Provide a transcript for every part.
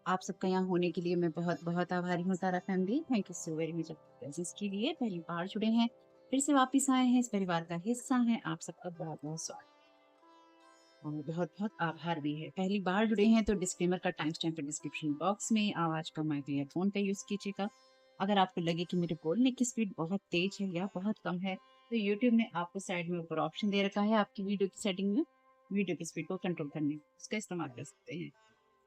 आप सबका यहाँ होने के लिए मैं बहुत बहुत आभारी हूँ Tara family. Thank you so very much अपनी प्रेजेंस के लिए। पहली बार जुड़े हैं, फिर से वापस आए हैं, इस परिवार का हिस्सा हैं, आप सबका बहुत बहुत स्वागत और बहुत बहुत आभार भी है। पहली बार जुड़े हैं तो डिस्क्लेमर का टाइम स्टैम्प डिस्क्रिप्शन बॉक्स में, आवाज का माइक ईयरफोन का यूज कीजिएगा। अगर आपको लगे कि मेरे बोलने की स्पीड बहुत तेज है या बहुत कम है, तो यूट्यूब ने आपको साइड में ऊपर ऑप्शन दे रखा है आपकी वीडियो की सेटिंग में, वीडियो की स्पीड को कंट्रोल करने उसका इस्तेमाल कर सकते हैं।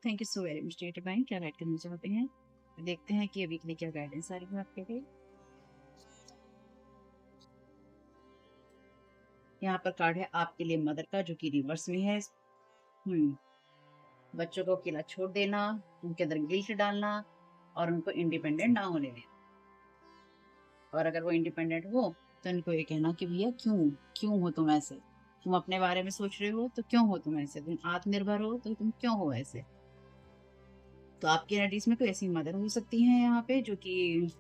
Thank you so very much data bank, क्या गाइड करना चाहते हैं? देखते हैं कि अभी के लिए क्या गाइडेंस आ रही है आपके लिए। यहाँ पर कार्ड है आपके लिए मदर का, जो कि रिवर्स में है। बच्चों को अकेला छोड़ देना, उनके अंदर गिल्ट डालना और उनको इंडिपेंडेंट ना होने देना। और अगर वो इंडिपेंडेंट हो तो उनको ये कहना कि भैया क्यों क्यों हो तुम ऐसे, तुम अपने बारे में सोच रहे हो तो क्यों हो तुम ऐसे, तुम आत्मनिर्भर हो तो तुम क्यों हो ऐसे। तो आपकी एनर्जीज में कोई ऐसी मदर हो सकती है यहाँ पे जो कि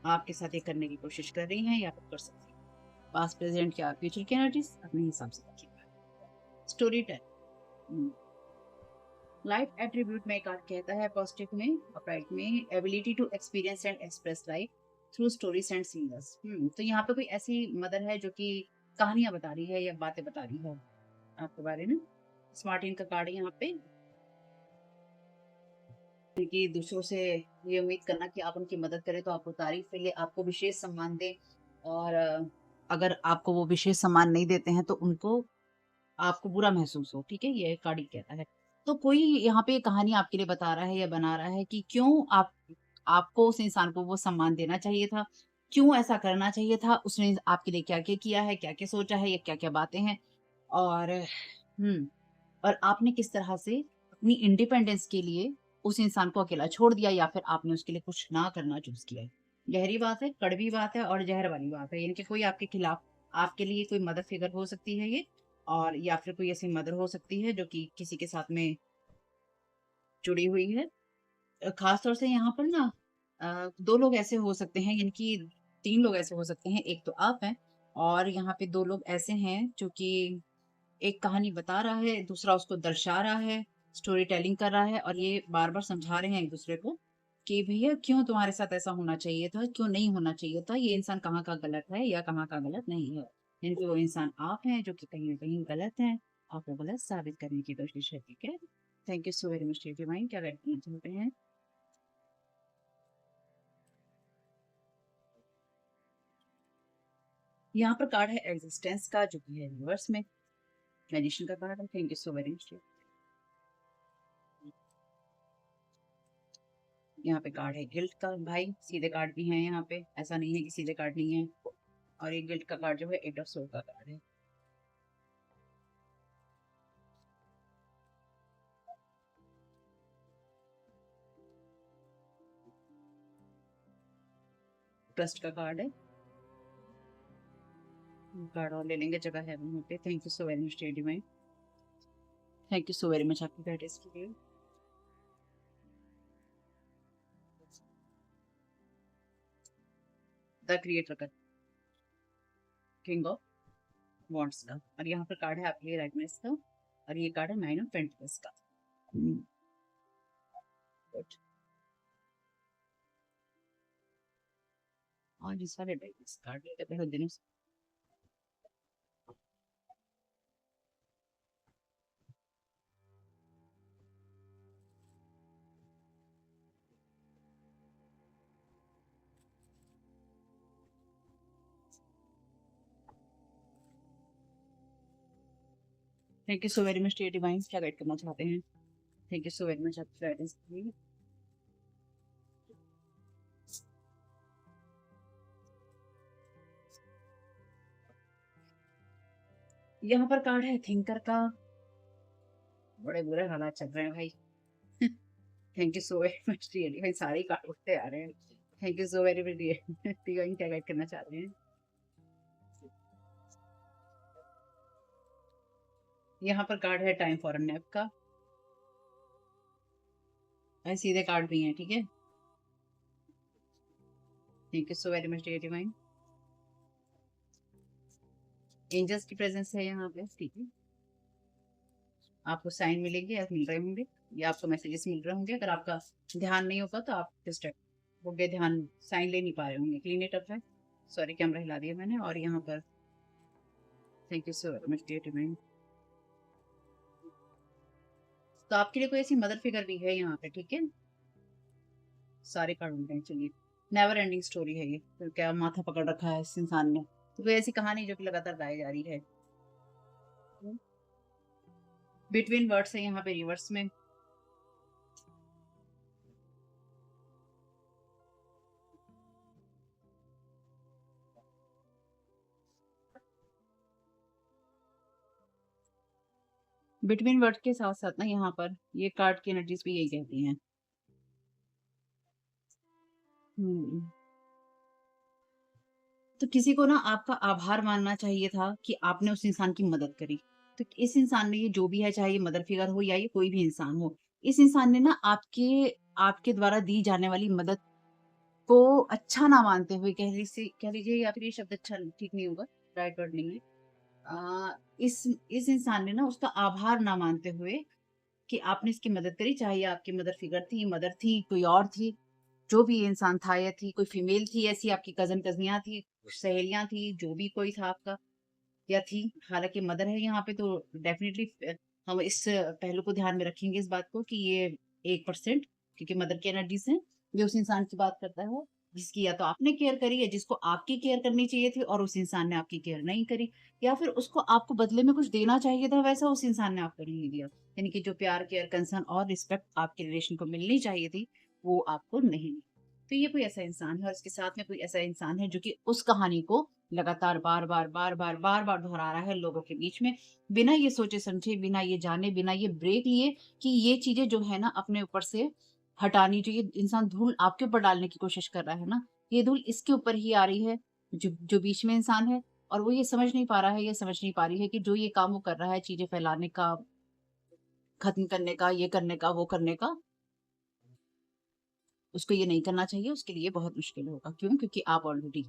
आपके साथ ये करने की कोशिश कर रही हैं या फिर कर सकती हैं। पास्ट प्रेजेंट या फ्यूचर की एनर्जीज अपने हिसाब से रखिएगा। स्टोरी टेल, लाइफ एट्रीब्यूट में कार्ड कहता है पॉजिटिव में, अपराइट में, ability to experience and express life through stories and singers. तो यहाँ पे कोई ऐसी मदर है जो कि कहानियां बता रही है या बातें बता रही है आपके बारे में। स्मार्टिन का कार्ड है यहाँ पे, क्योंकि दूसरों से ये उम्मीद करना कि आप उनकी मदद करें तो आपको तारीफ के लिए आपको विशेष सम्मान दें, और अगर आपको वो विशेष सम्मान नहीं देते हैं तो उनको आपको बुरा महसूस हो। ठीक है, ये कार्ड ही कहता है। तो कोई यहाँ पे कहानी आपके लिए बता रहा है या बना रहा है कि क्यों आपको उस इंसान को वो सम्मान देना चाहिए था, क्यों ऐसा करना चाहिए था, उसने आपके लिए क्या क्या किया है, क्या क्या सोचा है, या क्या क्या बातें हैं। और और आपने किस तरह से अपनी इंडिपेंडेंस के लिए उस इंसान को अकेला छोड़ दिया, या फिर आपने उसके लिए कुछ ना करना चूज किया है। गहरी बात है, कड़वी बात है और जहर वाली बात है, यानी कि कोई आपके खिलाफ, आपके लिए कोई मदर फिगर हो सकती है ये, और या फिर कोई ऐसी मदर हो सकती है जो कि किसी के साथ में जुड़ी हुई है। खास तौर से यहाँ पर ना दो लोग ऐसे हो सकते हैं, यानी कि तीन लोग ऐसे हो सकते हैं। एक तो आप हैं, और यहाँ पे दो लोग ऐसे हैं जो कि एक कहानी बता रहा है, दूसरा उसको दर्शा रहा है, स्टोरी टेलिंग कर रहा है, और ये बार बार समझा रहे हैं एक दूसरे को कि भैया क्यों तुम्हारे साथ ऐसा होना चाहिए था, क्यों नहीं होना चाहिए था, ये इंसान कहाँ का गलत है या कहाँ का गलत नहीं है। यानी कि वो इंसान आप हैं जो कि कहीं ना कहीं गलत है, आपको गलत साबित करने की कोशिश है। ठीक है, thank you so very much mind, क्या करते हैं चलते हैं। यहाँ पर कार्ड है एग्जिस्टेंस का, जो कि है रिवर्स में। मैजिशियन का कार्ड है, thank you so very much. यहाँ पे कार्ड है गिल्ट का, भाई सीधे कार्ड भी हैं यहाँ पे, ऐसा नहीं है कि सीधे कार्ड नहीं है। और एक गिल्ट का कार्ड जो है एट ऑफ सोल का कार्ड है। ट्रस्ट का कार्ड है। कार्ड और ले लेंगे, जगह है वहाँ पे। Thank you so very much divine, thank you so very much आपकी गाइडेंस के लिए। द क्रिएटर का, किंग ऑफ वॉन्ट्स का, और यहाँ पर कार्ड है आपके लिए राइटनेस का, और ये कार्ड है नाइन ऑफ पेंटिकल्स का। गुड। और इस वाले कार्ड लेते हैं दिनों से। Thank you so very much divine, क्या गाइड करना चाहते हैं? Thank you so very much आपकी गाइडेंस के लिए। यहाँ पर कार्ड है थिंकर का। बड़े बुरे हालात चल रहे हैं भाई। Thank you so very much really भाई, सारे कार्ड उठते आ रहे हैं। Thank you so very much divine, क्या गाइड करना चाहते हैं? यहाँ पर कार्ड है टाइम फॉर अ नैप का, और सीधे कार्ड भी हैं। ठीक है, thank you so very much divine. Angels की प्रेजेंस है यहाँ पे। ठीक है, आपको साइन मिलेंगे या मिल रहे होंगे। ये आपको मैसेजेस मिल रहे होंगे। अगर आपका ध्यान नहीं होगा तो आप डिस्ट्रैक्ट हो गए, ध्यान साइन ले नहीं पा रहे होंगे। क्लीन इट अप है। सॉरी, कैमरा हिला दिया मैंने। और यहाँ पर thank you so much dear divine. तो आपके लिए कोई ऐसी मदर फिगर भी है यहाँ पे, ठीक है। सारे कार्ड उल्टे हैं, चलिए। नेवर एंडिंग स्टोरी है ये, तो क्या माथा पकड़ रखा है इस इंसान ने। तो कोई ऐसी कहानी जो कि लगातार गाई जा रही है। बिटवीन वर्ड्स है यहाँ पे रिवर्स में। बिटवीन वर्ड्स के साथ साथ ना यहाँ पर ये कार्ड की एनर्जीज भी यही कहती हैं। हम्म। तो किसी को ना आपका आभार मानना चाहिए था कि आपने उस इंसान की मदद करी। तो इस इंसान ने, ये जो भी है, चाहे ये मदर फिगर हो या ये कोई भी इंसान हो, इस इंसान ने ना आपके आपके द्वारा दी जाने वाली मदद को अच्छा ना मानते हुए, कह लीजिए, या फिर ये शब्द अच्छा ठीक नहीं होगा, राइट वर्ड नहीं है। इस इंसान ने ना उसका आभार ना मानते हुए कि आपने इसकी मदद करी, चाहे ये आपकी मदर फिगर थी, मदर थी, कोई और थी, जो भी ये इंसान था, या थी कोई फीमेल थी ऐसी, आपकी कजन कजनियां थी, सहेलियां थी, जो भी कोई था आपका, या थी। हालांकि मदर है यहाँ पे, तो डेफिनेटली हम इस पहलू को ध्यान में रखेंगे, इस बात को कि ये 1%, क्योंकि मदर की एनर्जीज है, ये उस इंसान की बात करता है जिसकी या तो आपने केयर करी है, जिसको आपकी केयर करनी चाहिए थी और उस इंसान ने आपकी केयर नहीं करी, या फिर उसको आपको बदले में कुछ देना चाहिए था, वैसा उस इंसान ने आपको नहीं दिया। यानी कि जो प्यार, केयर, कंसर्न और रिस्पेक्ट आपके रिलेशन को मिलनी चाहिए थी, वो आपको नहीं मिली। तो ये कोई ऐसा इंसान है, और इसके साथ में कोई ऐसा इंसान है जो कि उस कहानी को लगातार बार बार दोहरा रहा है लोगों के बीच में, बिना ये सोचे समझे, बिना ये जाने, बिना ये ब्रेक लिए कि ये चीजें जो है ना अपने ऊपर से हटानी चाहिए। इंसान धूल आपके ऊपर डालने की कोशिश कर रहा है ना, ये धूल इसके ऊपर ही आ रही है, जो जो बीच में इंसान है। और वो ये समझ नहीं पा रहा है, ये समझ नहीं पा रही है कि जो ये काम वो कर रहा है, चीजें फैलाने का, खत्म करने का, ये करने का, वो करने का, उसको ये नहीं करना चाहिए। उसके लिए बहुत मुश्किल होगा। क्यों? क्योंकि आप ऑलरेडी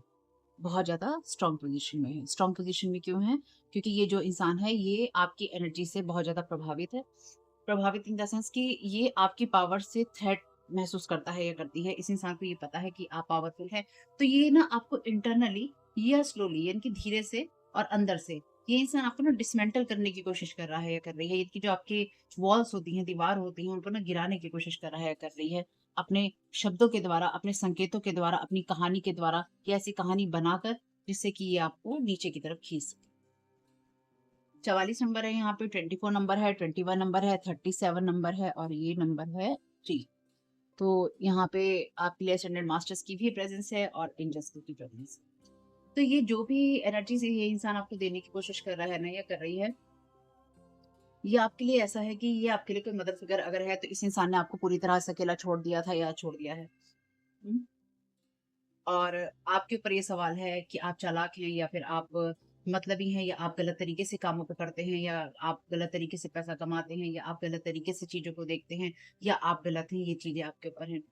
बहुत ज़्यादा स्ट्रॉन्ग पोज़ीशन में है। स्ट्रॉन्ग पोज़ीशन में क्यों है? क्योंकि ये जो इंसान है, ये आपकी एनर्जी से बहुत ज़्यादा प्रभावित है। प्रभावित इन द सेंस कि ये आपकी पावर से थ्रेट महसूस करता है या करती है। इस इंसान को ये पता है कि आप पावरफुल हैं। तो ये ना आपको इंटरनली या स्लोली, यानी कि धीरे से और अंदर से, ये इंसान आपको ना डिसमेंटल करने की कोशिश कर रहा है या कर रही है। यानी कि जो आपके वॉल्स होती हैं, दीवार होती हैं, उनको ना गिराने की कोशिश कर रहा है या कर रही है। अपने शब्दों के द्वारा, अपने संकेतों के द्वारा, अपनी कहानी के द्वारा, या ऐसी कहानी बनाकर जिससे कि ये आपको नीचे की तरफ खींच सके। 44 नंबर है यहाँ पे, 24 नंबर है, 21 नंबर है, 37 नंबर है, और ये नंबर है 3। तो यहाँ पे आपके लिए स्टैंडर्ड मास्टर्स की भी प्रेजेंस है और एंजल्स की प्रेजेंस है। तो ये जो भी एनर्जी से ये इंसान आपको देने की कोशिश कर रहा है ना, या कर रही है, ये आपके लिए ऐसा है कि ये आपके लिए कोई मदर फिगर अगर है, तो इस इंसान ने आपको पूरी तरह से अकेला छोड़ दिया था या छोड़ दिया है। हम्म? और आपके ऊपर ये सवाल है कि आप चालाक हैं, या फिर आप मतलबी हैं, या आप गलत तरीके से कामों को करते हैं, या आप गलत तरीके से पैसा कमाते हैं, या आप गलत तरीके से चीजों को देखते हैं, या आप गलत हैं, ये चीजें आपके ऊपर हैं।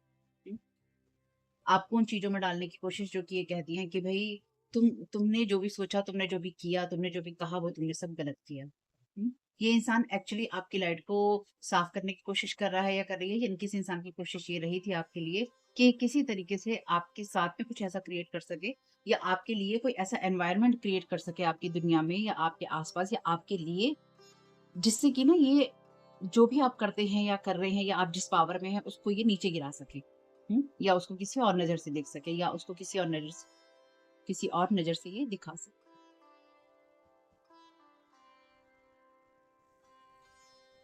आपको उन चीज़ों में डालने की कोशिश, जो कि ये कहती हैं कि भई तुमने जो भी सोचा, तुमने जो भी किया, तुमने जो भी कहा, वो तुमने सब गलत किया। ये इंसान एक्चुअली आपकी लाइट को साफ करने की कोशिश कर रहा है या कर रही है, यानी किसी इंसान की कोशिश ये रही थी आपके लिए कि किसी तरीके से आपके साथ में कुछ ऐसा क्रिएट कर सके, या आपके लिए कोई ऐसा एनवायरनमेंट क्रिएट कर सके आपकी दुनिया में या आपके आस-पास या आपके लिए, जिससे कि ना ये जो भी आप करते हैं या कर रहे हैं, या आप जिस पावर में हैं, उसको ये नीचे गिरा सके। या उसको किसी और नज़र से देख सके, या उसको किसी और नज़र से ये दिखा सके।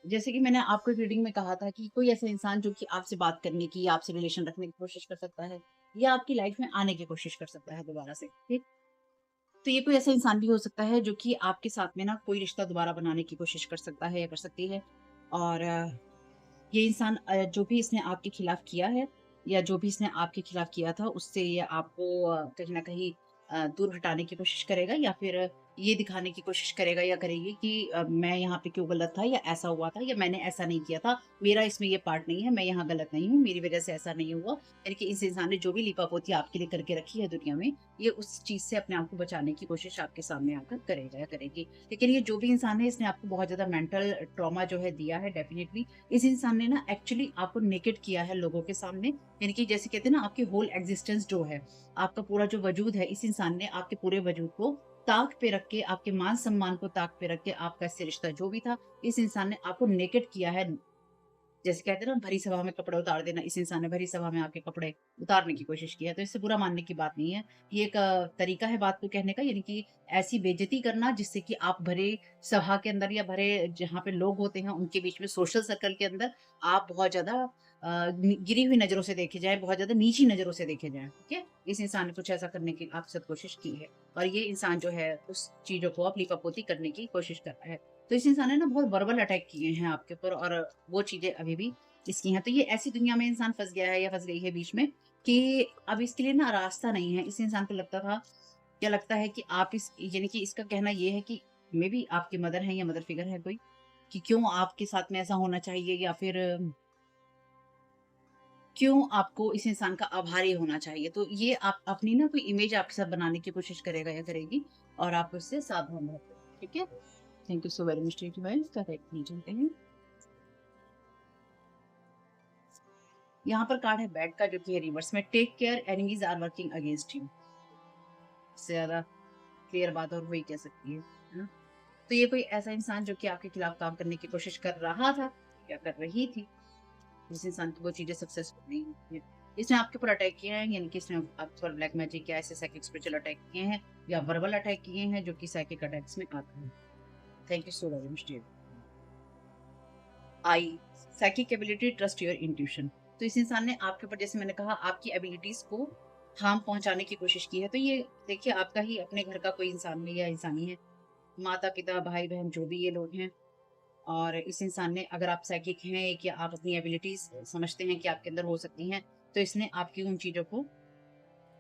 जैसे कि मैंने आपको रीडिंग में कहा था कि कोई ऐसा इंसान जो कि आपसे बात करने की या आपसे रिलेशन रखने की कोशिश कर सकता है, या आपकी लाइफ में आने की कोशिश कर सकता है दोबारा से, ठीक? तो ये कोई ऐसा इंसान भी हो सकता है जो कि आपके साथ में ना कोई रिश्ता दोबारा बनाने की कोशिश कर सकता है या कर सकती है। और ये इंसान जो भी इसने आपके खिलाफ किया है, या जो भी इसने आपके खिलाफ किया था, उससे ये आपको कहीं न कहीं दूर हटाने की कोशिश करेगा, या फिर ये दिखाने की कोशिश करेगा या करेगी कि मैं यहाँ पे क्यों गलत था या ऐसा हुआ था या मैंने ऐसा नहीं किया था, मेरा इसमें ये पार्ट नहीं है, मैं यहाँ गलत नहीं हूँ, मेरी वज़ह से ऐसा नहीं हुआ। यानी कि इस इंसान ने जो भी लीपापोती आपके लिए करके रखी है दुनिया में, ये उस चीज़ से अपने आप को बचाने की कोशिश आपके सामने आकर करेगा या करेगी। लेकिन ये जो भी इंसान है, इसने आपको बहुत ज़्यादा मेंटल ट्रॉमा जो है दिया है डेफ़िनिटली। इस इंसान ने ना एक्चुअली आपको नेकेड किया है लोगों के सामने, यानी कि जैसे कहते हैं ना, आपकी होल एक्जिस्टेंस जो है, आपका पूरा जो वजूद है, इस इंसान ने आपके पूरे वजूद को ताक पे रख के, आपके मान-सम्मान को ताक पे रख के, आपका इससे रिश्ता जो भी था, इस इंसान ने आपको नेकेड किया है। जैसे कहते हैं ना, भरी सभा में कपड़े उतार देना, इस इंसान ने भरी सभा में आपके कपड़े उतारने की कोशिश की है, तो इससे बुरा मानने की बात नहीं है। ये एक तरीका है बात को कहने का, यानी कि ऐसी बेइज़्ज़ती करना जिससे कि आप भरे सभा के अंदर या भरे जहाँ पे लोग होते हैं, उनके बीच में सोशल सर्कल के अंदर आप बहुत ज़्यादा गिरी हुई नज़रों से देखे जाएँ, बहुत ज़्यादा नीची नज़रों से देखे जाएँ, ठीक है? इस इंसान ने कुछ ऐसा करने की आपके साथ कोशिश की है और ये इंसान जो है, उस चीज़ों को आप लीपापोती करने की कोशिश कर रहा है। तो इस इंसान ने ना बहुत वर्बल अटैक किए हैं आपके ऊपर और वो चीज़ें अभी भी इसकी हैं। तो ये ऐसी दुनिया में इंसान फँस गया है या फँस गई है बीच में कि अब इसके लिए ना रास्ता नहीं है। इस इंसान को लगता था, क्या लगता है कि आप इस, यानी कि इसका कहना ये है कि मेबी आपकी मदर हैं या मदर फिगर है कोई, कि क्यों आपके साथ में ऐसा होना चाहिए या फिर क्यों आपको इस इंसान का आभारी होना चाहिए। तो ये आप अपनी ना कोई इमेज आपके साथ बनाने की कोशिश करेगा या करेगी और आप उससे सावधान रहें। ठीक है? Thank you so very much correct नहीं चलते हैं। यहाँ पर कार्ड है बैड का, जो कि है रिवर्स में, take care enemies are working against you. इससे ज़्यादा क्लियर बात और वही कह सकती है ना? तो ये कोई ऐसा इंसान जो कि आपके खिलाफ काम करने की कोशिश कर रहा था या कर रही थी, जिस इंसान की वो चीज़ें सक्सेसफुल नहीं हुई हैं। इसने आपके ऊपर अटैक किया है, यानी कि इसने आपके ऊपर ब्लैक मैजिक या ऐसे साइकिक स्पिरिचुअल अटैक किए हैं या वर्बल अटैक किए हैं, जो कि साइकिक अटैक्स में आते हैं। Thank you so very much dear. I psychic ability, trust your intuition. तो इस इंसान ने आपके ऊपर, जैसे मैंने कहा, आपकी एबिलिटीज को हार्म पहुंचाने की कोशिश की है। तो ये देखिए, आपका ही अपने घर का कोई इंसान है या इंसानी है, माता पिता भाई बहन जो भी ये लोग हैं, और इस इंसान ने, अगर आप साइकिक हैं या आप अपनी एबिलिटीज समझते हैं कि आपके अंदर हो सकती हैं, तो इसने आपकी उन चीजों को,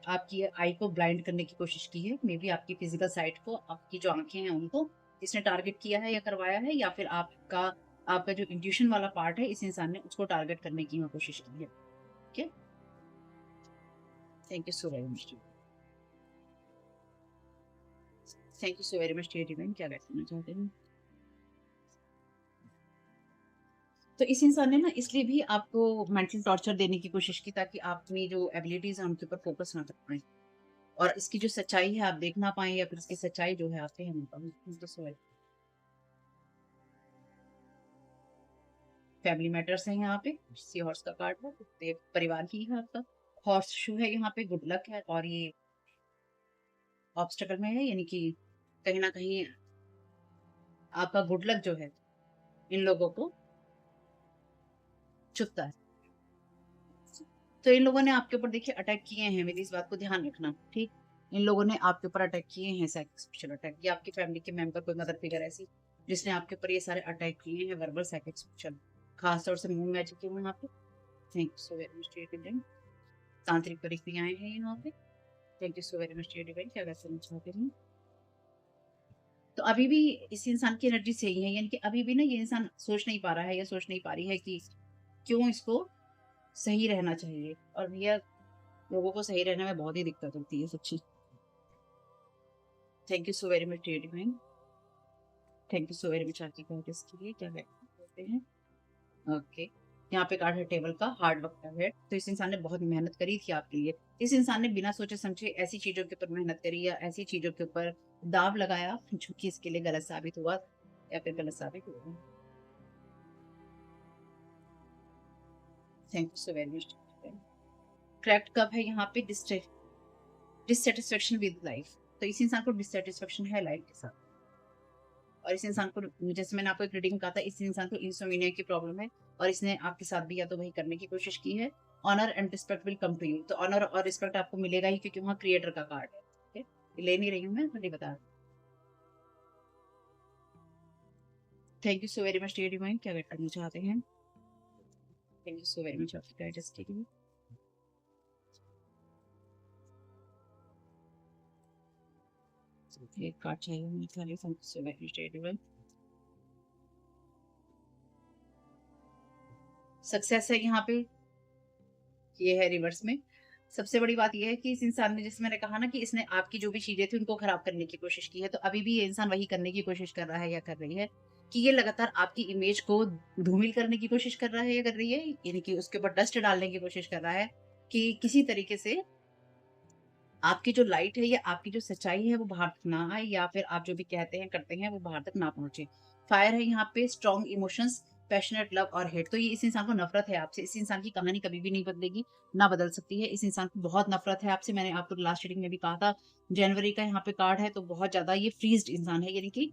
आपकी आई को ब्लाइंड करने की कोशिश की है। मे बी आपकी फिजिकल साइट को, आपकी जो आंखें हैं उनको इसने टारगेट किया है या करवाया है, या फिर आपका आपका जो इंट्यूशन वाला पार्ट है, इस इंसान ने उसको टारगेट करने की कोशिश की है। ठीक है? Thank you so very much. Thank you so very much dear divine, क्या कहना चाहते हैं? तो इस इंसान ने ना इसलिए भी आपको मेंटल टॉर्चर देने की कोशिश की, ताकि आप अपनी जो एबिलिटीज हैं उनके ऊपर फोकस ना कर पाएँ और इसकी जो सच्चाई है आप देख ना पाएँ, या फिर इसकी सच्चाई जो है आपसे हम ना पाएँ। तो सो फैमिली मैटर्स हैं यहाँ पे, सी हॉर्स का कार्ड है, तो ये परिवार ही है आपका। हॉर्स शू है यहाँ पे, गुड लक है, और ये ऑब्स्टेकल में है, यानी कि कहीं न कहीं आपका गुड लक जो है, इन लोगों को चुभता है। तो इन लोगों ने आपके ऊपर देखिए अटैक किए हैं, मेरी इस बात को ध्यान रखना, ठीक? इन लोगों ने आपके ऊपर अटैक किए हैं, साइकिक स्पेशल अटैक, या आपकी फैमिली के मेंबर, कोई मदर फिगर ऐसी, जिसने आपके ऊपर ये सारे अटैक किए हैं, वर्बल साइकिक स्पेशल, खास तौर से मून मैजिक के हुए हैं आपके। Thank you so very much dear, तांत्रिक प्रक्रियाएँ हैं यहाँ पे। Thank you so very much dear divine, क्या कहना चाहते हैं? तो अभी भी इस इंसान की एनर्जी सही है, यानी कि अभी भी ना ये इंसान सोच नहीं पा रहा है या सोच नहीं पा रही है कि क्यों इसको सही रहना चाहिए, और भैया लोगों को सही रहने में बहुत ही दिक्कत होती है सच्ची। Thank you so very much dear divine, thank you so very much आपकी गाइडेंस के लिए, क्या कहते हैं? ओके, यहाँ पे कार्ड है टेबल का, हार्ड वर्क का है। तो इस इंसान ने बहुत मेहनत करी थी आपके लिए। इस इंसान ने बिना सोचे समझे ऐसी चीज़ों के ऊपर मेहनत करी या ऐसी चीज़ों के ऊपर दाँव लगाया, जो कि इसके लिए गलत साबित हुआ या फिर गलत साबित हुआ। Thank you so very much. Correct कब है यहाँ पे, डिससैटिस्फैक्शन विद लाइफ। तो इस इंसान को डिससैटिस्फैक्शन है लाइफ के साथ, और इस इंसान को, जैसे मैंने आपको एक रीडिंग कहा था, इस इंसान को इंसोम्निया की प्रॉब्लम है और इसने आपके साथ भी या तो वही करने की कोशिश की है। Honour and respect will come to you. तो ऑनर और रिस्पेक्ट आपको मिलेगा ही, क्योंकि वहाँ क्रिएटर का कार्ड है। ठीक है? ये ले नहीं रही हूँ मैं, बट ये बता रही हूँ। Thank you so very much dear divine, क्या वेट करना चाहते हैं? Thank you so very much आपकी गाइडेंस के लिए। एक कार्ड चाहिए मुझे खाली सक्सेस है यहाँ पे, ये है रिवर्स में। सबसे बड़ी बात ये है कि इस इंसान ने, जैसे मैंने कहा ना कि इसने आपकी जो भी चीजें थी उनको खराब करने की कोशिश की है, तो अभी भी ये इंसान वही करने की कोशिश कर रहा है या कर रही है कि ये लगातार आपकी इमेज को धूमिल करने की कोशिश कर रहा है या कर रही है, यानी कि उसके ऊपर डस्ट डालने की कोशिश कर रहा है कि किसी तरीके से आपकी जो लाइट है या आपकी जो सच्चाई है वो बाहर तक ना आए, या फिर आप जो भी कहते हैं करते हैं वो बाहर तक ना पहुंचे। फायर है यहाँ पे, स्ट्रॉन्ग इमोशंस, पैशनेट लव और हेट। तो ये इस इंसान को नफरत है आपसे। इस इंसान की कहानी कभी भी नहीं बदलेगी, ना बदल सकती है। इस इंसान को बहुत नफरत है आपसे। मैंने आपको लास्ट रीडिंग में भी कहा था, जनवरी का यहाँ पे कार्ड है, तो बहुत ज्यादा ये फ्रीज्ड इंसान है, यानी कि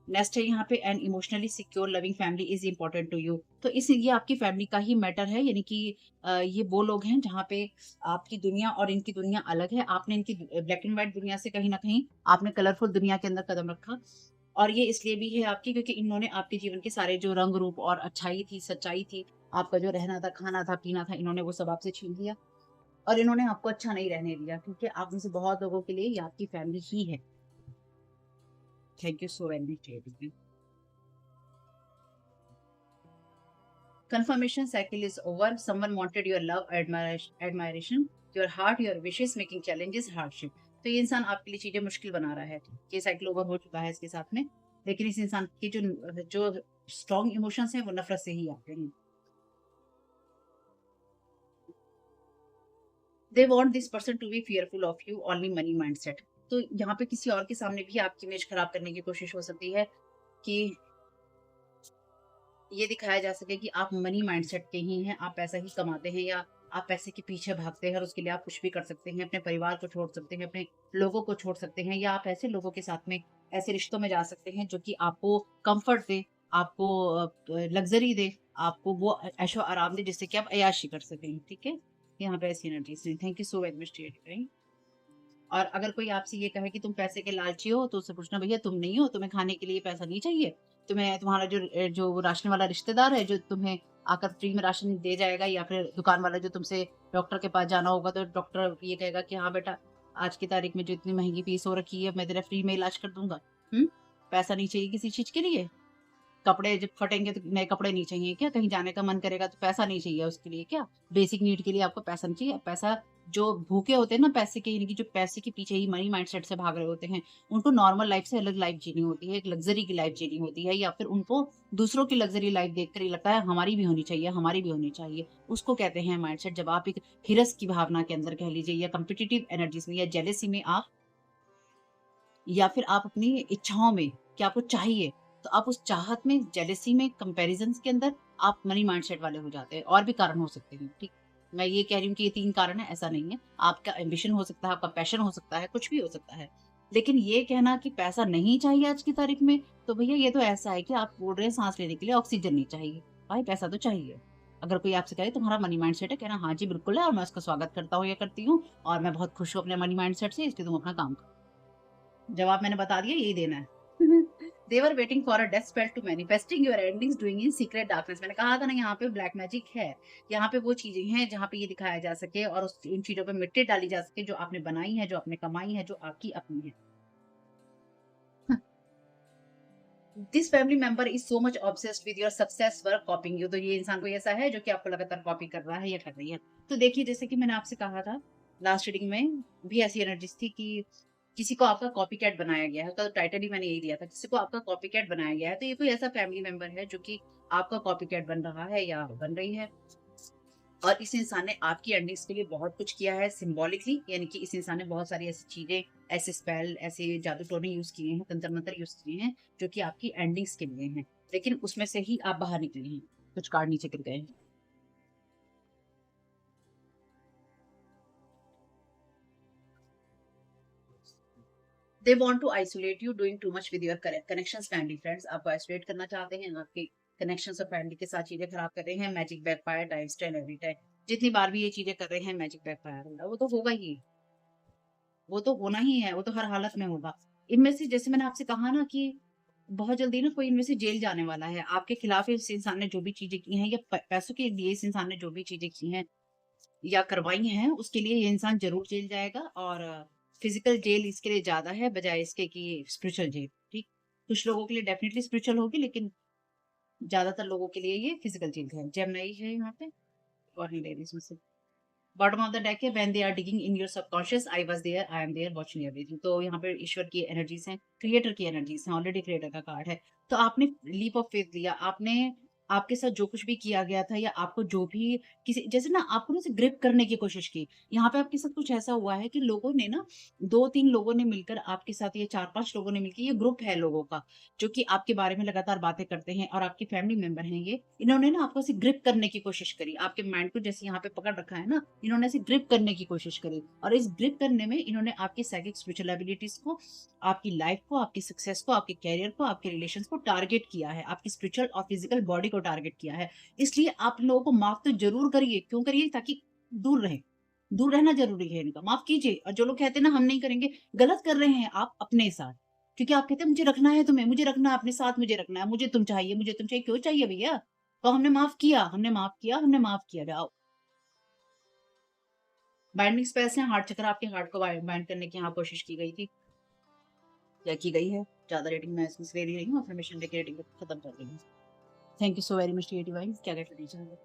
नेक्स्ट है यहाँ पे, an emotionally secure loving family is important to you. तो इस ये आपकी फैमिली का ही मैटर है, यानी कि ये वो लोग हैं जहाँ पे आपकी दुनिया और इनकी दुनिया अलग है। आपने इनकी ब्लैक एंड व्हाइट दुनिया से कहीं ना कहीं आपने कलरफुल दुनिया के अंदर कदम रखा, और ये इसलिए भी है आपकी क्योंकि इन्होंने आपके जीवन के सारे जो रंग रूप और अच्छाई थी, सच्चाई थी, आपका जो रहना था, खाना था, पीना था, इन्होंने वो सब आपसे छीन लिया, और इन्होंने आपको अच्छा नहीं रहने दिया, क्योंकि आप में से बहुत लोगों के लिए ये आपकी फैमिली ही है। Thank you so very much. Confirmation cycle is over. Someone wanted your love, admiration, your heart, your wishes, making challenges hardship. तो ये इंसान आपके लिए चीजें मुश्किल बना रहा है। ये साइकिल ओवर हो चुका है इसके साथ में, लेकिन इस इंसान की जो जो स्ट्रॉन्ग इमोशंस हैं वो नफरत से ही आते हैं। They want this person to be fearful of you, only money mindset. तो यहाँ पे किसी और के सामने भी आपकी इमेज खराब करने की कोशिश हो सकती है कि ये दिखाया जा सके कि आप मनी माइंडसेट के ही हैं, आप पैसा ही कमाते हैं, या आप पैसे के पीछे भागते हैं और उसके लिए आप कुछ भी कर सकते हैं, अपने परिवार को छोड़ सकते हैं, अपने लोगों को छोड़ सकते हैं, या आप ऐसे लोगों के साथ में ऐसे रिश्तों में जा सकते हैं जो कि आपको कंफर्ट दे, आपको लग्जरी दे, आपको वो ऐशो आराम दे जिससे कि आप अय्याशी कर सकें। ठीक है, यहाँ पे ऐसी energy. Thank you so very much. और अगर कोई आपसे ये कहे कि तुम पैसे के लालची हो, तो उससे पूछना, भैया तुम नहीं हो, तुम्हें खाने के लिए पैसा नहीं चाहिए? तुम्हें तुम्हारा जो राशन वाला रिश्तेदार है जो तुम्हें आकर फ्री में राशन दे जाएगा, या फिर दुकान वाला जो तुमसे डॉक्टर के पास जाना होगा तो डॉक्टर ये कहेगा कि हाँ बेटा, आज की तारीख में जो इतनी महंगी फीस हो रखी है मैं तेरा फ्री में इलाज कर दूंगा। पैसा नहीं चाहिए किसी चीज के लिए? कपड़े जब फटेंगे तो नए कपड़े नहीं चाहिए क्या? कहीं जाने का मन करेगा तो पैसा नहीं चाहिए उसके लिए क्या? बेसिक नीड के लिए आपको पैसा नहीं चाहिए? पैसा, जो भूखे होते हैं ना पैसे के, यानी कि जो पैसे के पीछे ही मनी माइंडसेट से भाग रहे होते हैं, उनको नॉर्मल लाइफ से अलग लाइफ जीनी होती है, एक लग्जरी की लाइफ जीनी होती है, या फिर उनको दूसरों की लग्जरी लाइफ देखकर ये लगता है हमारी भी होनी चाहिए, हमारी भी होनी चाहिए। उसको कहते हैं माइंडसेट। जब आप एक हिरस की भावना के अंदर कह लीजिए, या कॉम्पिटिटिव एनर्जीज में, या जेलेसी में आप, या फिर आप अपनी इच्छाओं में, कि आपको चाहिए, तो आप उस चाहत में, जेलेसी में, कंपैरिजंस के अंदर आप मनी माइंडसेट वाले हो जाते हैं। और भी कारण हो सकते हैं, ठीक? मैं ये कह रही हूँ कि ये 3 कारण है, ऐसा नहीं है। आपका एम्बिशन हो सकता है, आपका पैशन हो सकता है, कुछ भी हो सकता है। लेकिन ये कहना कि पैसा नहीं चाहिए आज की तारीख में, तो भैया ये तो ऐसा है कि आप बोल रहे हैं साँस लेने के लिए ऑक्सीजन नहीं चाहिए। भाई पैसा तो चाहिए। अगर कोई आपसे कहे तुम्हारा मनी माइंडसेट है, कहना हाँ जी बिल्कुल है, और मैं उसका स्वागत करता हूँ या करती हूँ, और मैं बहुत खुश हूँ अपने मनी माइंडसेट से, इसलिए तुम अपना काम करो। जवाब मैंने बता दिया, यही देना है। They were waiting for a death spell to manifesting your endings doing in secret darkness। मैंने कहा था ना यहाँ पे ब्लैक मैजिक है। यहाँ पे वो चीजें हैं जहाँ पे ये दिखाया जा सके और उन चीजों पे मिट्टी डाली जा सके जो आपने बनाई है, जो आपने कमाई है, जो आपकी अपनी है। This family member is so much obsessed with your success work कॉपिंग you. तो ये इंसान कोई ऐसा है जो कि आपको लगातार कॉपी कर रहा है या कर रही है। तो देखिए, जैसे कि मैंने आपसे कहा था लास्ट रीडिंग में भी ऐसी एनर्जीज थी कि किसी को आपका कॉपी कैट बनाया गया है। तो टाइटल ही मैंने यही दिया था, किसी को आपका कॉपी कैट बनाया गया है। तो ये कोई ऐसा फैमिली मेंबर है जो कि आपका कॉपी कैट बन रहा है या बन रही है। और इस इंसान ने आपकी अर्निंग्स के लिए बहुत कुछ किया है सिंबॉलिकली, यानी कि इस इंसान ने बहुत सारी ऐसी चीजें, ऐसे स्पेल, ऐसे जादू टोने यूज किए हैं, तंत्र मंत्र यूज किए हैं जो कि आपकी एंडिंग्स के लिए हैं, लेकिन उसमें से ही आप बाहर निकले हैं। कुछ कार्ड नीचे गिर गए हैं। They want to isolate you doing too much with your connection, family friends. आपको आइसोलेट करना चाहते हैं, आपके कनेक्शन और फैमिली के साथ चीजें खराब कर रहे हैं। Magic backfire, times 10 every time. जितनी बार भी ये चीजें कर रहे हैं, मैजिक बैकफायर होगा, वो तो होगा ही, वो तो होना ही है, वो तो हर हालत में होगा। इनमें से, जैसे मैंने आपसे कहा ना कि बहुत जल्दी ना कोई इनमें से जेल जाने वाला है। आपके खिलाफ इस इंसान ने जो भी चीजें की हैं, या पैसों के लिए इस इंसान ने जो भी चीजें की हैं या करवाई हैं, उसके लिए ये इंसान जरूर जेल जाएगा। और फिजिकल जेल इसके लिए ज्यादा है बजाय इसके कि स्पिरिचुअल जेल। ठीक, कुछ लोगों के लिए डेफिनेटली स्पिरिचुअल होगी, लेकिन ज्यादातर लोगों के लिए ये फिजिकल जेल है। जेमिनी है यहाँ पे और लेडीज में से। बॉटम ऑफ द डेक है, when they are digging in your subconscious, I was there, I am there, watching everything. तो यहाँ पे ईश्वर की एनर्जीज हैं, क्रिएटर की एनर्जीज हैं, ऑलरेडी क्रिएटर का कार्ड है। तो आपने लीप ऑफ फेथ लिया, आपने आपके साथ जो कुछ भी किया गया था या आपको जो भी किसी जैसे ना आपको ना उसे ग्रिप करने की कोशिश की। यहाँ पे आपके साथ कुछ ऐसा हुआ है कि लोगों ने ना 2-3 लोगों ने मिलकर आपके साथ, ये 4-5 लोगों ने मिलकर, ये ग्रुप है लोगों का जो कि आपके बारे में लगातार बातें करते हैं और आपके फैमिली मेंबर हैं ये। इन्होंने ना आपको ऐसे ग्रिप करने की कोशिश करी, आपके माइंड को जैसे यहाँ पे पकड़ रखा है ना, इन्होंने ऐसे ग्रिप करने की कोशिश करी और इस ग्रिप करने में इन्होंने आपकी साइकिक स्पिरिचुअल एबिलिटीज को, आपकी लाइफ को, आपकी सक्सेस को, आपके करियर को, आपके रिलेशंस को टारगेट किया है, आपकी स्पिरिचुअल और फिजिकल बॉडी को टारगेट किया है। इसलिए आप इन लोगों को माफ तो जरूर करिए। क्यों करिए? ताकि दूर रहे। दूर रहना जरूरी है इनका, माफ कीजिए। और जो लोग कहते हैं ना हम नहीं करेंगे, गलत कर रहे हैं आप अपने साथ। क्योंकि आप कहते हैं मुझे रखना है तुम्हें, मुझे रखना है अपने साथ, मुझे रखना है, मुझे तुम चाहिए, मुझे तुम चाहिए। क्यों चाहिए भैया? तो हमने माफ किया, हमने माफ किया, हमने माफ किया। जाओ। बाइंडिंग स्पेल्स हैं, हार्ट चक्र, आपके हार्ट को बाइंड करने की यहाँ कोशिश की गई थी या की गई है। ज्यादा रेटिंग मैं इसमें ले रही हूँ, अफर्मेशन देके रेटिंग खत्म कर रही हूँ। Thank you so very much T divine. क्या कहना चाहिए?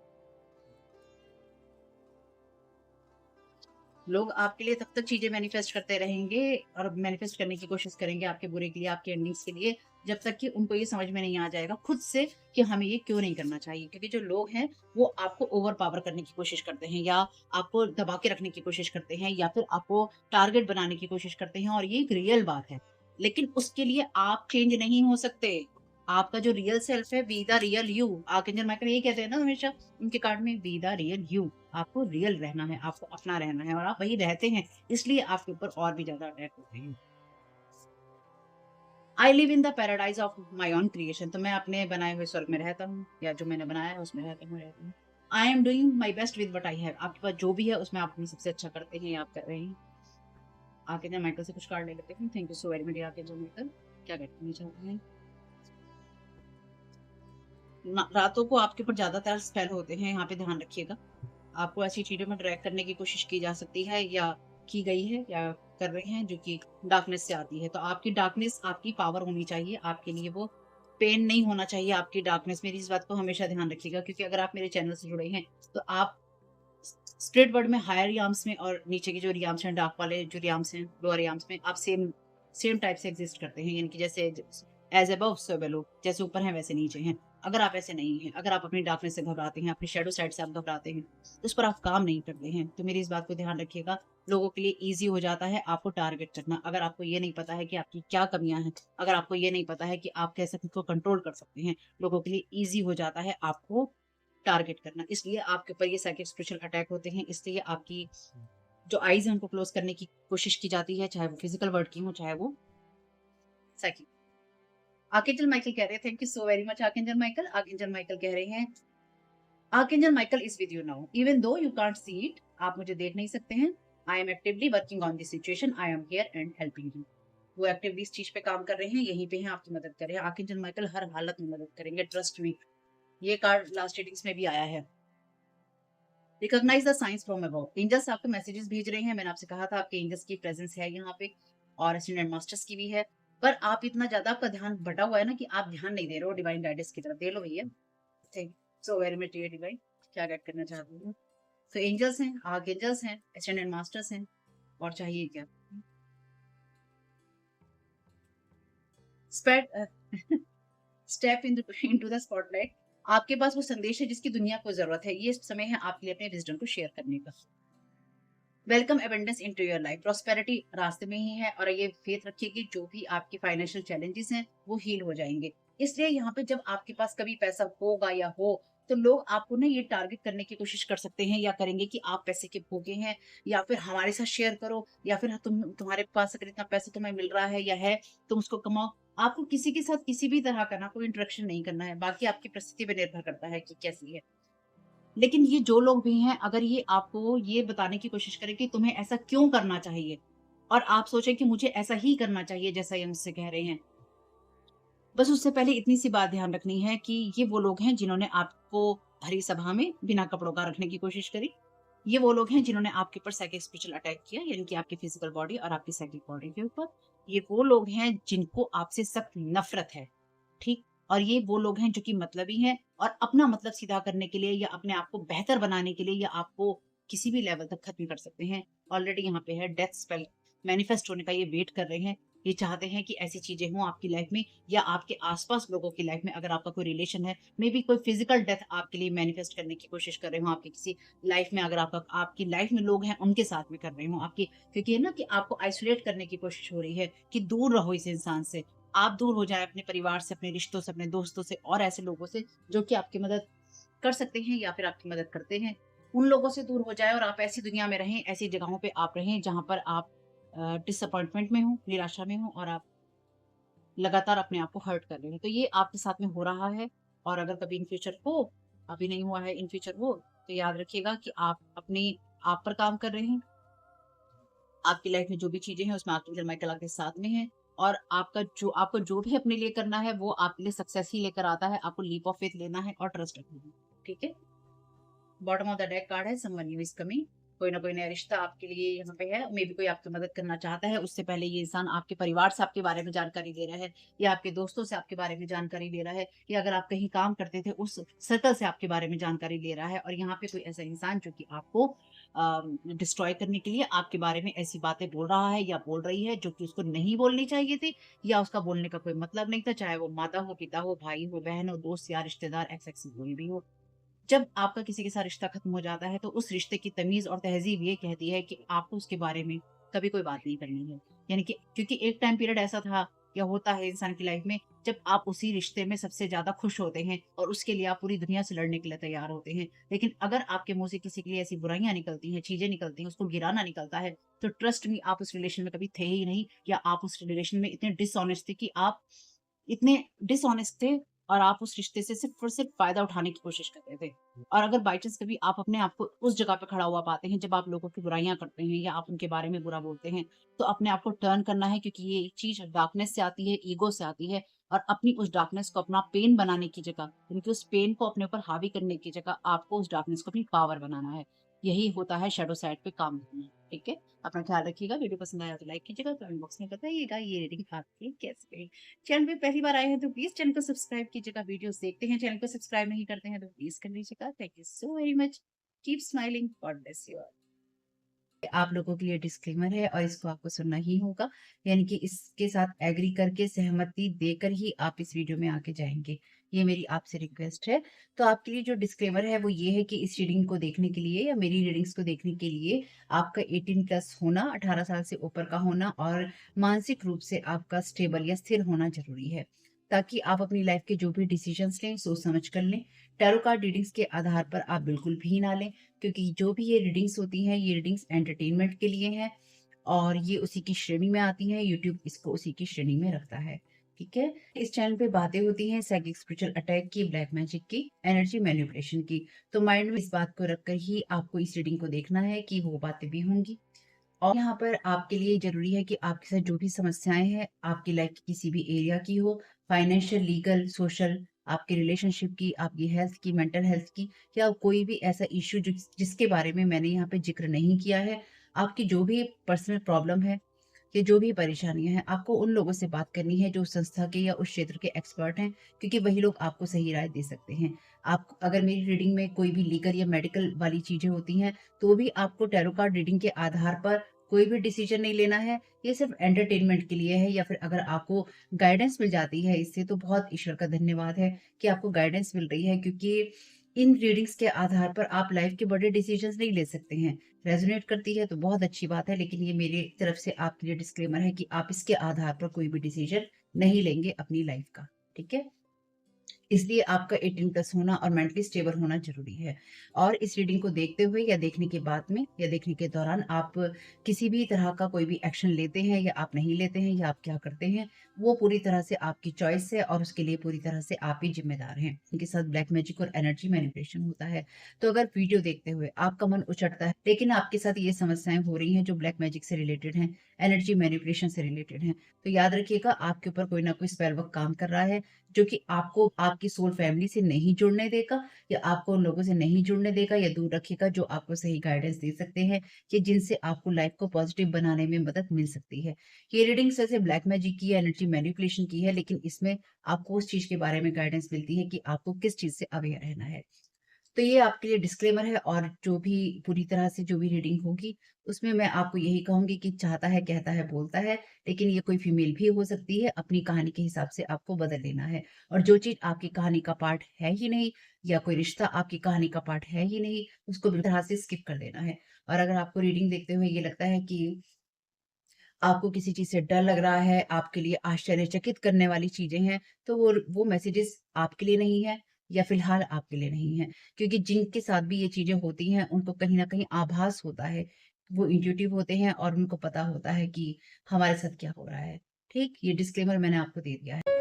लोग आपके लिए तब तक चीजें मैनिफेस्ट करते रहेंगे और मैनिफेस्ट करने की कोशिश करेंगे आपके बुरे के लिए, आपके एंडिंग्स के लिए, जब तक कि उनको ये समझ में नहीं आ जाएगा खुद से कि हमें ये क्यों नहीं करना चाहिए। क्योंकि जो लोग हैं वो आपको ओवर पावर करने की कोशिश करते हैं या आपको दबा के रखने की कोशिश करते हैं या फिर आपको टारगेट बनाने की कोशिश करते हैं, और ये एक रियल बात है। लेकिन उसके लिए आप चेंज नहीं हो सकते। आपका जो रियल सेल्फ है, be the real you. Archangel Michael यही कहते हैं ना हमेशा उनके कार्ड में, बी द रियल यू। आपको रियल रहना है, आपको अपना रहना है, और आप वही रहते हैं, इसलिए आपके ऊपर और भी ज्यादा अटैक होते हैं। I live in the paradise of my own creation. तो मैं अपने बनाए हुए स्वर्ग में रहता हूँ, या जो मैंने बनाया है उसमें रहता हूँ। I am doing my best with what I have. आपके पास जो भी है उसमें आप अपनी सबसे अच्छा करते हैं या आप कर रहे हैं। आके जब माइकल से कुछ कार्ड ले लेते हैं। Thank you so very much आके जो माइकल क्या कहते चाहते हैं। रातों को आपके ऊपर ज्यादातर स्पेल होते हैं, यहाँ पे ध्यान रखिएगा। आपको ऐसी चीज़ों में ड्रैग करने की कोशिश की जा सकती है या की गई है या कर रहे हैं जो कि डार्कनेस से आती है। तो आपकी डार्कनेस आपकी पावर होनी चाहिए, आपके लिए वो पेन नहीं होना चाहिए आपकी डार्कनेस। मेरी इस बात को हमेशा ध्यान रखिएगा, क्योंकि अगर आप मेरे चैनल से जुड़े हैं तो आप स्ट्रेट वर्ड में हायर रियाम्स में और नीचे के जो रियाम्स हैं, डार्क वाले जो रियाम्स हैं, लोअर रियाम्स में आप सेम सेम टाइप से एग्जिस्ट करते हैं। यानी कि जैसे एज अबव सो बिलो, जैसे ऊपर हैं वैसे नीचे हैं। अगर आप ऐसे नहीं हैं, अगर आप अपनी डार्कनेस से घबराते हैं, अपनी शेडो साइड से आप घबराते हैं, तो उस पर आप काम नहीं करते हैं। तो मेरी इस बात को ध्यान रखिएगा। लोगों के लिए ईज़ी हो जाता है आपको टारगेट करना। अगर आपको ये नहीं पता है कि आपकी क्या कमियाँ हैं, अगर आपको ये नहीं पता है कि आप कैसे खुद को कंट्रोल कर सकते हैं, लोगों के लिए ईज़ी हो जाता है आपको टारगेट करना। इसलिए आपके ऊपर ये साइकिक स्पिरिचुअल अटैक होते हैं। इसलिए आपकी जो आईज़ हैं उनको क्लोज़ करने की कोशिश की जाती है, चाहे वो फिज़िकल वर्ल्ड की हो, चाहे वो साइकिक। आर्कएंजल माइकल कह रहे हैं, thank you so very much archangel Michael. Archangel Michael कह रहे हैं, archangel Michael is with you now even though you can't see it. आप मुझे देख नहीं सकते हैं। I am actively working on this situation, I am here and helping you. वो एक्टिवली इस चीज पे काम कर रहे हैं, यहीं पे हैं, आपकी मदद कर रहे हैं। आर्कएंजल माइकल हर हालत में मदद करेंगे, ट्रस्ट मी। ये कार्ड लास्ट रीडिंग्स में भी आया है। Recognise the signs from above. Angels आपको मैसेजेस भेज रहे हैं। मैंने आपसे कहा था आपके एंजल्स की प्रेजेंस है यहाँ पे, और एस्टेंडेंट मास्टर्स की भी है। पर आप इतना ज्यादा, आपका ध्यान बटा हुआ है ना कि आप ध्यान नहीं दे रहे हो डिवाइन गाइडेंस की तरफ। दे लो भैया। Thank so very much dear divine. क्या गाइड करना चाहती हूँ? तो एंजल्स हैं, आर्क एंजल्स हैं, एस्टेंडेंट मास्टर्स हैं, और चाहिए क्या? Spade step in into the spotlight. आपके पास वो संदेश है जिसकी दुनिया को जरूरत है। ये समय है आपके लिए अपने विजडम को शेयर करने का। Welcome abundance into your life. Prosperity रास्ते में ही है, और ये फेथ रखिए कि जो भी आपके फाइनेंशियल चैलेंजेस हैं वो हील हो जाएंगे। इसलिए यहाँ पे जब आपके पास कभी पैसा होगा या हो, तो लोग आपको ना ये टारगेट करने की कोशिश कर सकते हैं या करेंगे कि आप पैसे के भोगे हैं, या फिर हमारे साथ शेयर करो, या फिर तुम्हारे पास अगर इतना पैसा तुम्हें मिल रहा है या है, तुम उसको कमाओ। आपको किसी के साथ किसी भी तरह का ना कोई इंटरेक्शन नहीं करना है। बाकी आपकी परिस्थिति पर निर्भर करता है कि कैसी है। लेकिन ये जो लोग भी हैं, अगर ये आपको ये बताने की कोशिश करें कि तुम्हें ऐसा क्यों करना चाहिए, और आप सोचें कि मुझे ऐसा ही करना चाहिए जैसा ये मुझसे कह रहे हैं, बस उससे पहले इतनी सी बात ध्यान रखनी है कि ये वो लोग हैं जिन्होंने आपको भरी सभा में बिना कपड़ों का रखने की कोशिश करी। ये वो लोग हैं जिन्होंने आपके ऊपर साइकिक स्पिरिचुअल अटैक किया, यानी कि आपकी फिजिकल बॉडी और आपकी साइकिक बॉडी के ऊपर। ये वो लोग हैं जिनको आपसे सख्त नफ़रत है, ठीक? और ये वो लोग हैं जो कि मतलबी हैं और अपना मतलब सीधा करने के लिए या अपने आप को बेहतर बनाने के लिए या आपको किसी भी लेवल तक ख़त्म कर सकते हैं। ऑलरेडी यहाँ पे है डेथ स्पेल मैनिफेस्ट होने का, ये वेट कर रहे हैं। ये चाहते हैं कि ऐसी चीज़ें हों आपकी लाइफ़ में या आपके आस-पास लोगों की लाइफ़ में, अगर आपका कोई रिलेशन है, मेबी कोई फिज़िकल डेथ आपके लिए मैनिफेस्ट करने की कोशिश कर रहे हों, आपकी किसी लाइफ़ में, अगर आपका आपकी लाइफ़ में लोग हैं, उनके साथ में कर रहे हों आपकी, क्योंकि है ना कि आपको आइसोलेट करने की कोशिश हो रही है कि दूर रहो इस इंसान से। आप दूर हो जाएँ अपने परिवार से, अपने रिश्तों से, अपने दोस्तों से और ऐसे लोगों से जो कि आपकी मदद कर सकते हैं या फिर आपकी मदद करते हैं। उन लोगों से दूर हो जाएँ और आप ऐसी दुनिया में रहें, ऐसी जगहों पे आप रहें जहाँ पर आप डिसअपॉइंटमेंट में हों, निराशा में हों और आप लगातार अपने आप को हर्ट कर रहे हैं। तो ये आपके साथ में हो रहा है और अगर कभी इन फ्यूचर हो, अभी नहीं हुआ है, इन फ्यूचर हो, तो याद रखिएगा कि आप अपनी आप पर काम कर रहे हैं। आपकी लाइफ में जो भी चीज़ें हैं उसमें आर्कएंजल माइकल आपके साथ में है और आपको जो भी अपने लिए करना है वो आपके लिए सक्सेस ही लेकर आता है। आपको लीप ऑफ फेथ लेना है और ट्रस्ट रखना है। ठीक है? Bottom of the deck card है समवन न्यू इज कमिंग। कोई ना कोई नया रिश्ता आपके लिए यहाँ पे है। मे बी कोई आपकी मदद करना चाहता है। उससे पहले ये इंसान आपके परिवार से आपके बारे में जानकारी ले रहा है या आपके दोस्तों से आपके बारे में जानकारी ले रहा है या अगर आप कहीं काम करते थे उस सर्कल से आपके बारे में जानकारी ले रहा है और यहाँ पे कोई ऐसा इंसान जो कि आपको डिस्ट्रॉय करने के लिए आपके बारे में ऐसी बातें बोल रहा है या बोल रही है जो कि उसको नहीं बोलनी चाहिए थी या उसका बोलने का कोई मतलब नहीं था, चाहे वो माता हो, पिता हो, भाई हो, बहन हो, दोस्त या रिश्तेदार, एक्स एक्स कोई भी हो। जब आपका किसी के साथ रिश्ता खत्म हो जाता है तो उस रिश्ते की तमीज़ और तहज़ीब ये कहती है कि आपको उसके बारे में कभी कोई बात नहीं करनी है। यानी कि क्योंकि एक टाइम पीरियड ऐसा था या होता है इंसान की लाइफ़ में जब आप उसी रिश्ते में सबसे ज़्यादा खुश होते हैं और उसके लिए आप पूरी दुनिया से लड़ने के लिए तैयार होते हैं। लेकिन अगर आपके मुँह से किसी के लिए ऐसी बुराइयाँ निकलती हैं, चीज़ें निकलती हैं, उसको गिराना निकलता है, तो ट्रस्ट मी आप उस रिलेशन में कभी थे ही नहीं या आप उस रिलेशन में इतने डिसऑनेस्ट थे कि आप इतने डिसऑनेस्ट थे और आप उस रिश्ते से सिर्फ़ और सिर्फ़ फ़ायदा उठाने की कोशिश कर रहे थे। और अगर बाय चांस कभी आप अपने आप को उस जगह पे खड़ा हुआ पाते हैं, जब आप लोगों की बुराइयाँ करते हैं या आप उनके बारे में बुरा बोलते हैं, तो अपने आप को टर्न करना है क्योंकि ये चीज़ डार्कनेस से आती है, ईगो से आती है और अपनी उस डार्कनेस को अपना पेन बनाने की जगह, यानी उस पेन को अपने ऊपर हावी करने की जगह आपको उस डार्कनेस को अपनी पावर बनाना है। यही होता है शैडो साइड पे काम करना, ठीक है? अपना ख़्याल रखिएगा, वीडियो पसंद आया तो लाइक कीजिएगा, कमेंट बॉक्स में बताइएगा ये रीडिंग आपकी कैसी रही। चैनल पे पहली बार आए हैं तो प्लीज़ चैनल को सब्सक्राइब कीजिएगा, वीडियोज़ देखते हैं, चैनल को सब्सक्राइब नहीं करते हैं तो प्लीज़ कर लीजिएगा। Thank you so very much. Keep smiling, God bless you all. आप लोगों के लिए डिस्क्लेमर है और इसको आपको सुनना ही होगा, यानी कि इसके साथ एग्री करके सहमति देकर ही आप इस वीडियो में आगे जाएँगे। ये मेरी आपसे रिक्वेस्ट है। तो आपके लिए जो डिस्क्लेमर है वो ये है कि इस रीडिंग को देखने के लिए या मेरी रीडिंग्स को देखने के लिए आपका 18 प्लस होना, 18 साल से ऊपर का होना और मानसिक रूप से आपका स्टेबल या स्थिर होना ज़रूरी है। ताकि आप अपनी लाइफ़ के जो भी डिसीज़न्स लें, सोच समझ कर लें। टैरो कार्ड रीडिंग्स के आधार पर आप बिल्कुल भी ना लें। क्योंकि जो भी ये रीडिंग्स होती हैं, ये रीडिंग्स एंटरटेनमेंट के लिए हैं और ये उसी की श्रेणी में आती हैं, यूट्यूब इसको उसी की श्रेणी में रखता है, ठीक है? इस चैनल पे बातें होती हैं साइकिक स्पिरिचुअल अटैक की, ब्लैक मैजिक की, एनर्जी मैनिपुलेशन की। तो माइंड में इस बात को रखकर ही आपको इस रीडिंग को देखना है कि वो बातें भी होंगी। और यहाँ पर आपके लिए ज़रूरी है कि आपके साथ जो भी समस्याएँ हैं, आपकी लाइफ़ की किसी भी एरिया की हो, फाइनेंशियल, लीगल, सोशल, आपके रिलेशनशिप की, आपकी हेल्थ की, मेंटल हेल्थ की या कोई भी ऐसा इश्यू जिसके बारे में मैंने यहाँ पे ज़िक्र नहीं किया है, आपकी जो भी पर्सनल प्रॉब्लम है या जो भी परेशानियाँ हैं, आपको उन लोगों से बात करनी है जो उस संस्था के या उस क्षेत्र के एक्सपर्ट हैं, क्योंकि वही लोग आपको सही राय दे सकते हैं। आप अगर मेरी रीडिंग में कोई भी लीगल या मेडिकल वाली चीज़ें होती हैं, तो भी आपको टैरो कार्ड रीडिंग के आधार पर कोई भी डिसीजन नहीं लेना है। ये सिर्फ़ एंटरटेनमेंट के लिए है या फिर अगर आपको गाइडेंस मिल जाती है इससे तो बहुत ईश्वर का धन्यवाद है कि आपको गाइडेंस मिल रही है, क्योंकि इन रीडिंग्स के आधार पर आप लाइफ़ के बड़े डिसीजंस नहीं ले सकते हैं। रेज़ोनेट करती है तो बहुत अच्छी बात है, लेकिन ये मेरी तरफ से आपके लिए डिस्क्लेमर है कि आप इसके आधार पर कोई भी डिसीजन नहीं लेंगे अपनी लाइफ़ का, ठीक है? इसलिए आपका 18 प्लस होना और मेंटली स्टेबल होना ज़रूरी है। और इस रीडिंग को देखते हुए या देखने के बाद में या देखने के दौरान आप किसी भी तरह का कोई भी एक्शन लेते हैं या आप नहीं लेते हैं या आप क्या करते हैं, वो पूरी तरह से आपकी चॉइस है और उसके लिए पूरी तरह से आप ही ज़िम्मेदार हैं। इनके साथ ब्लैक मैजिक और एनर्जी मैनिपुलेशन होता है। तो अगर वीडियो देखते हुए आपका मन उचटता है, लेकिन आपके साथ ये समस्याएँ हो रही हैं जो ब्लैक मैजिक से रिलेटेड हैं, एनर्जी मैनिपुलेशन से रिलेटेड हैं, तो याद रखिएगा आपके ऊपर कोई ना कोई स्पेल वर्क काम कर रहा है जो कि आपको आपकी सोल फैमिली से नहीं जुड़ने देगा या आपको उन लोगों से नहीं जुड़ने देगा या दूर रखेगा जो आपको सही गाइडेंस दे सकते हैं कि जिनसे आपको लाइफ को पॉजिटिव बनाने में मदद मिल सकती है। ये रीडिंग्स वैसे ब्लैक मैजिक की है, एनर्जी मैनिपुलेशन की है, लेकिन इसमें आपको उस चीज़ के बारे में गाइडेंस मिलती है कि आपको किस चीज़ से अवेयर रहना है। तो ये आपके लिए डिस्क्लेमर है और जो भी पूरी तरह से जो भी रीडिंग होगी, उसमें मैं आपको यही कहूँगी कि चाहता है, कहता है, बोलता है, लेकिन ये कोई फीमेल भी हो सकती है, अपनी कहानी के हिसाब से आपको बदल लेना है। और जो चीज़ आपकी कहानी का पार्ट है ही नहीं या कोई रिश्ता आपकी कहानी का पार्ट है ही नहीं, उसको बिल्कुल तरह से स्किप कर देना है। और अगर आपको रीडिंग देखते हुए ये लगता है कि आपको किसी चीज़ से डर लग रहा है, आपके लिए आश्चर्यचकित करने वाली चीज़ें हैं, तो वो मैसेजेस आपके लिए नहीं है या फ़िलहाल आपके लिए नहीं है। क्योंकि जिनके साथ भी ये चीज़ें होती हैं, उनको कहीं न कहीं आभास होता है। वो इंट्यूटिव होते हैं और उनको पता होता है कि हमारे साथ क्या हो रहा है। ठीक? ये डिस्क्लेमर मैंने आपको दे दिया है।